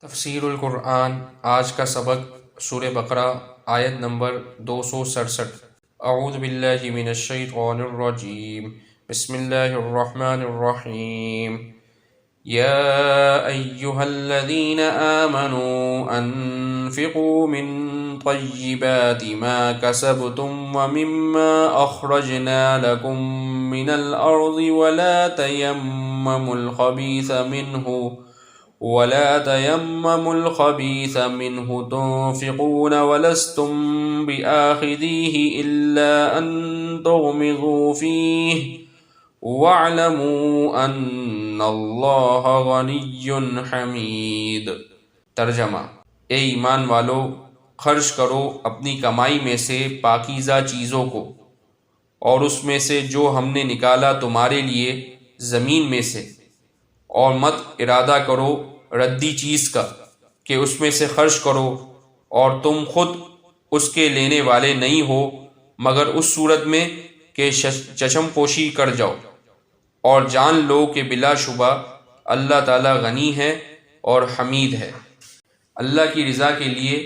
تفسیر القرآن آج کا سبق سورہ بقرہ آیت نمبر 267۔ اعوذ باللہ من الشیطان الرجیم، بسم اللہ الرحمن الرحیم۔ یا ایہا الذین آمنوا انفقوا من طیبات ما کسبتم ومما اخرجنا لکم من الارض ولا تيمموا الخبيث منه تنفقون ولستم بآخذيه إلا أن تغمضوا فيه واعلموا أن الله غني حميد۔ ترجمہ: اے ایمان والو، خرچ کرو اپنی کمائی میں سے پاکیزہ چیزوں کو، اور اس میں سے جو ہم نے نکالا تمہارے لیے زمین میں سے، اور مت ارادہ کرو ردی چیز کا کہ اس میں سے خرچ کرو، اور تم خود اس کے لینے والے نہیں ہو مگر اس صورت میں کہ چشم پوشی کر جاؤ، اور جان لو کہ بلا شبہ اللہ تعالی غنی ہے اور حمید ہے۔ اللہ کی رضا کے لیے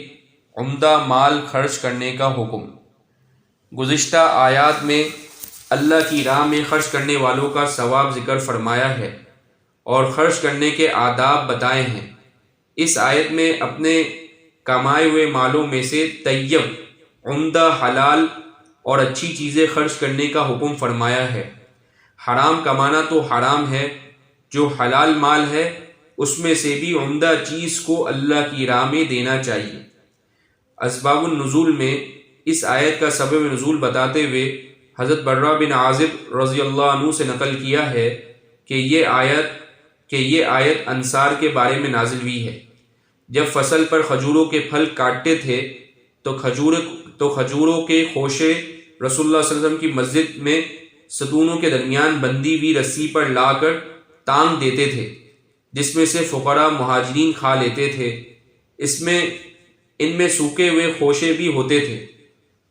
عمدہ مال خرچ کرنے کا حکم۔ گزشتہ آیات میں اللہ کی راہ میں خرچ کرنے والوں کا ثواب ذکر فرمایا ہے اور خرچ کرنے کے آداب بتائے ہیں۔ اس آیت میں اپنے کمائے ہوئے مالوں میں سے طیب، عمدہ، حلال اور اچھی چیزیں خرچ کرنے کا حکم فرمایا ہے۔ حرام کمانا تو حرام ہے، جو حلال مال ہے اس میں سے بھی عمدہ چیز کو اللہ کی راہ میں دینا چاہیے۔ اسباب النزول میں اس آیت کا سبب نزول بتاتے ہوئے حضرت برہ بن عازب رضی اللہ عنہ سے نقل کیا ہے کہ یہ آیت انصار کے بارے میں نازل ہوئی ہے۔ جب فصل پر کھجوروں کے پھل کاٹتے تھے تو کھجوروں کے خوشے رسول اللہ صلی اللہ علیہ وسلم کی مسجد میں ستونوں کے درمیان بندھی ہوئی رسی پر لا کر ٹانگ دیتے تھے، جس میں سے فقراء مہاجرین کھا لیتے تھے۔ ان میں سوکھے ہوئے خوشے بھی ہوتے تھے۔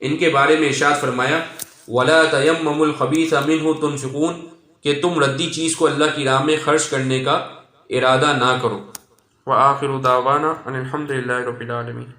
ان کے بارے میں ارشاد فرمایا، وَلَا تَيَمَّمُوا الْخَبِيثَ مِنْهُ تُنْفِقُونَ، کہ تم ردی چیز کو اللہ کی راہ میں خرچ کرنے کا ارادہ نہ کرو۔ وآخر دعوانا ان الحمد للہ رب العالمین۔